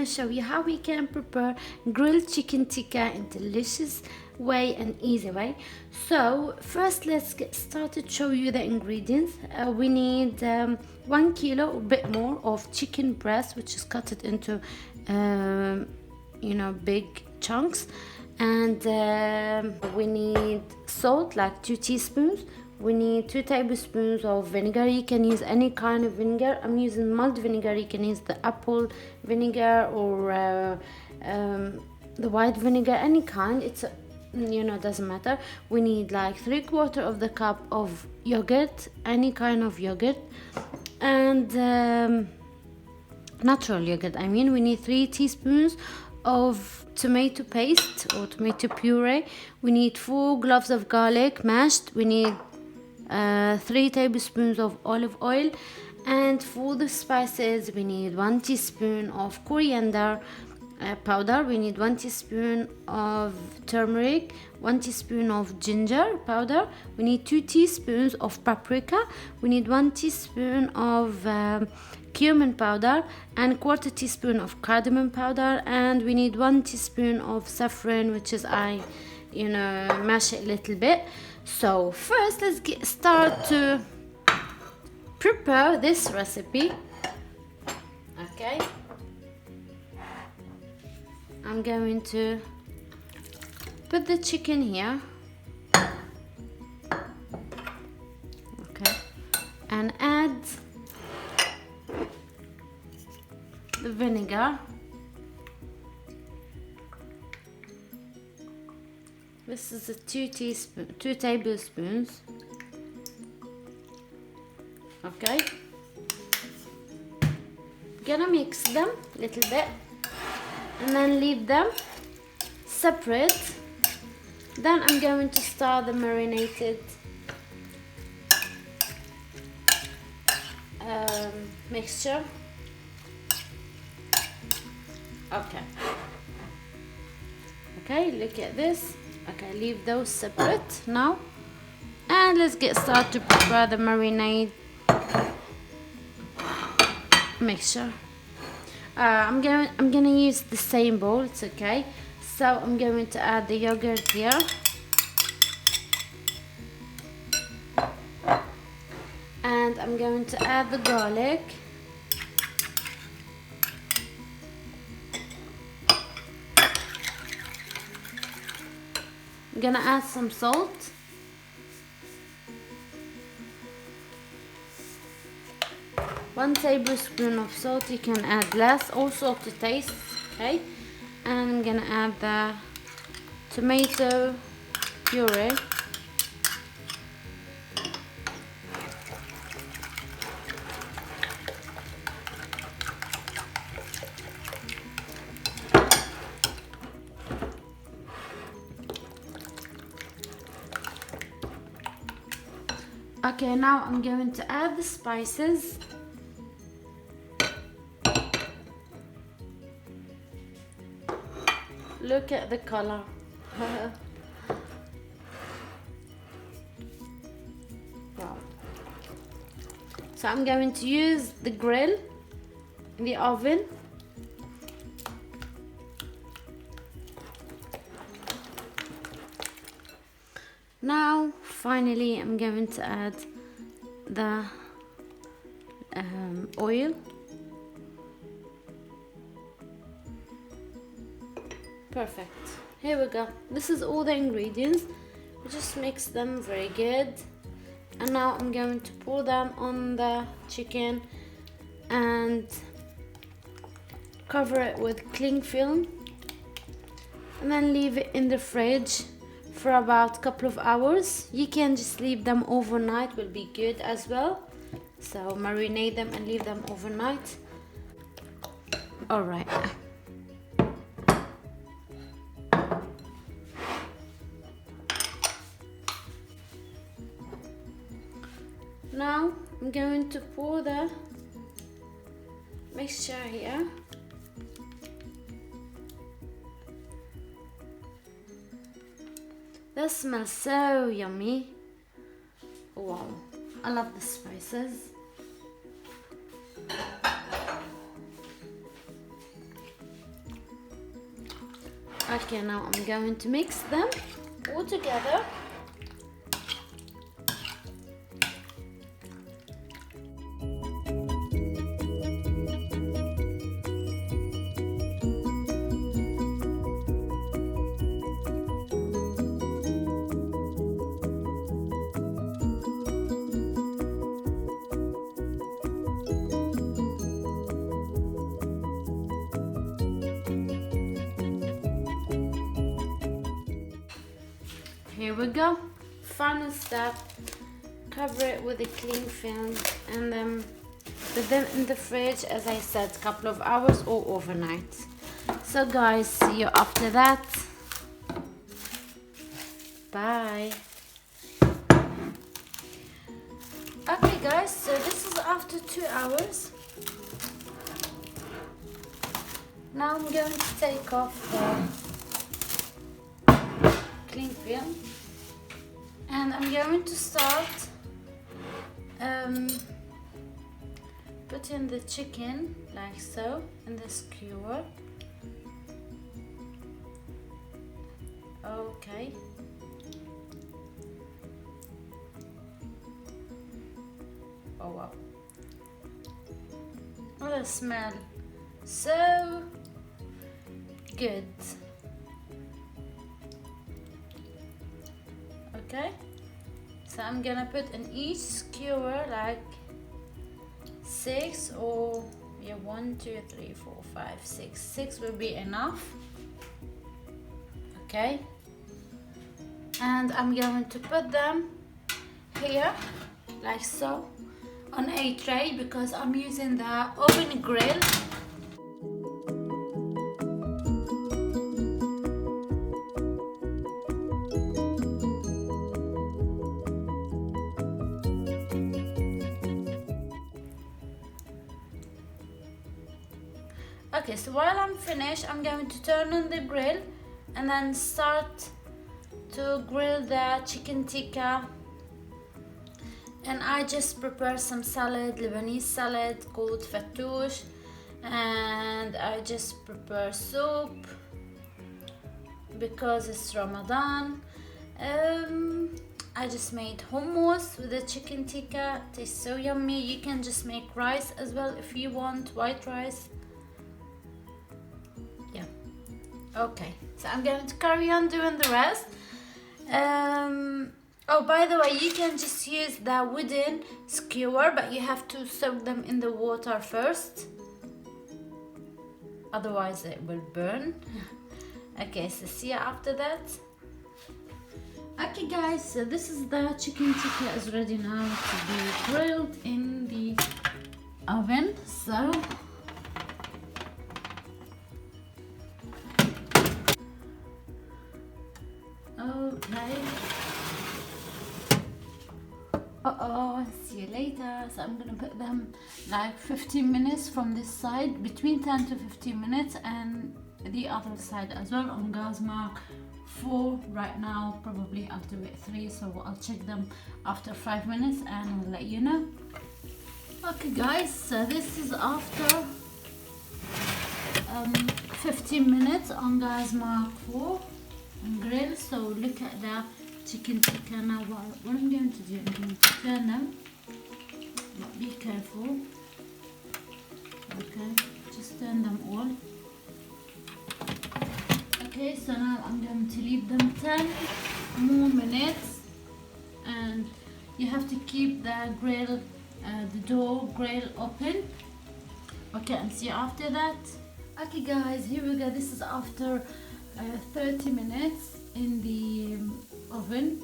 show you how we can prepare grilled chicken tikka in delicious way and easy way. So first let's get started, show you the ingredients. We need 1 kilo or bit more of chicken breast, which is cut it into big chunks, and we need salt, like 2 teaspoons. We need 2 tablespoons of vinegar. You can use any kind of vinegar. I'm using mild vinegar. You can use the apple vinegar or the white vinegar, any kind. It's doesn't matter. We need like 3/4 of the cup of yogurt, any kind of yogurt, and natural yogurt. We need 3 teaspoons of tomato paste or tomato puree. We need 4 cloves of garlic mashed. We need 3 tablespoons of olive oil, and for the spices we need 1 teaspoon of coriander powder. We need 1 teaspoon of turmeric, 1 teaspoon of ginger powder. We need 2 teaspoons of paprika. We need 1 teaspoon of cumin powder and 1/4 teaspoon of cardamom powder, and we need 1 teaspoon of saffron, which is I mash it a little bit. So first let's get started to prepare this recipe. Okay, I'm going to put the chicken here, okay, and add the vinegar. This is 2 tablespoons. Okay, gonna mix them a little bit and then leave them separate. Then I'm going to start the marinated mixture. Okay, look at this. Okay, leave those separate now, and let's get started to prepare the marinade mixture. I'm gonna use the same bowl, it's okay. So I'm going to add the yogurt here, and I'm going to add the garlic. I'm gonna add some salt. One tablespoon of salt. You can add less, or salt to taste. Okay, and I'm gonna add the tomato puree. Okay, now I'm going to add the spices. Look at the color. Wow. So I'm going to use the grill in the oven. Now finally I'm going to add the oil. Perfect. Here we go. This is all the ingredients. We just mix them very good, and now I'm going to pour them on the chicken and cover it with cling film, and then leave it in the fridge for about a couple of hours. You can just leave them overnight, will be good as well. So marinate them and leave them overnight. All right. Now I'm going to pour the mixture here. That smells so yummy. Wow, I love the spices. Okay, now I'm going to mix them all together. Here we go. Final step. Cover it with a cling film and then put them in the fridge, as I said, a couple of hours or overnight. So guys, see you after that. Bye. Okay guys, so this is after 2 hours. Now I'm going to take off the cling film and I'm going to start putting the chicken like so in the skewer. Okay. Oh wow. What a smell. So good. Okay. So I'm gonna put in each skewer like 6 or 1, 2, 3, 4, 5, 6. 6 will be enough. Okay. And I'm going to put them here like so on a tray because I'm using the oven grill. Okay, so while I'm finished, I'm going to turn on the grill and then start to grill the chicken tikka. And I just prepare some salad, Lebanese salad called fattoush, and I just prepare soup because it's Ramadan. I just made hummus with the chicken tikka. It tastes so yummy. You can just make rice as well if you want, white rice. Yeah. Okay, so I'm going to carry on doing the rest. Oh, by the way, you can just use the wooden skewer, but you have to soak them in the water first. Otherwise it will burn. Okay, so see you after that. Okay guys, so this is the chicken tikka is ready now to be grilled in the oven. So okay. See you later. So I'm gonna put them like 15 minutes from this side, between 10 to 15 minutes, and the other side as well on gas mark 4 right now. Probably I'll do it 3, so I'll check them after 5 minutes and I'll let you know. Okay guys, so this is after 15 minutes on gas mark 4 on grill. So look at the chicken tikka now. What I'm going to do, I'm going to turn them, but be careful. Okay, just turn them all. Okay, so now I'm going to leave them 10 more minutes, and you have to keep the grill, the door grill open. Okay, and see you after that. Okay guys, here we go. This is after 30 minutes in the oven,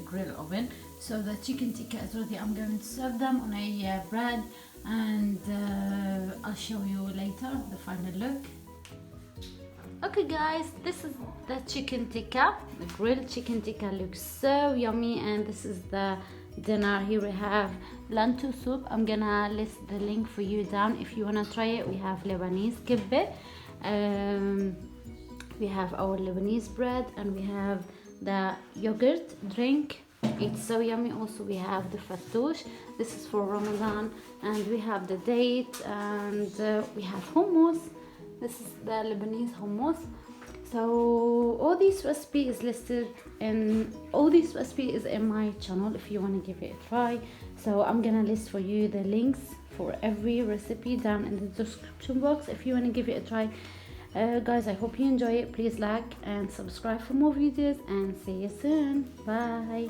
grill oven. So the chicken tikka is ready. I'm going to serve them on a bread, and I'll show you later the final look. Okay guys, this is the chicken tikka. The grilled chicken tikka looks so yummy, and this is the dinner. Here we have lentil soup. I'm gonna list the link for you down if you wanna try it. We have Lebanese kibbeh, we have our Lebanese bread, and we have the yogurt drink. It's so yummy. Also we have the fattoush. This is for Ramadan, and we have the date, and we have hummus. This is the Lebanese hummus. So all these recipe is listed and all these recipe is in my channel if you want to give it a try. So I'm gonna list for you the links for every recipe down in the description box if you want to give it a try. Guys, I hope you enjoy it. Please like and subscribe for more videos, and see you soon. Bye.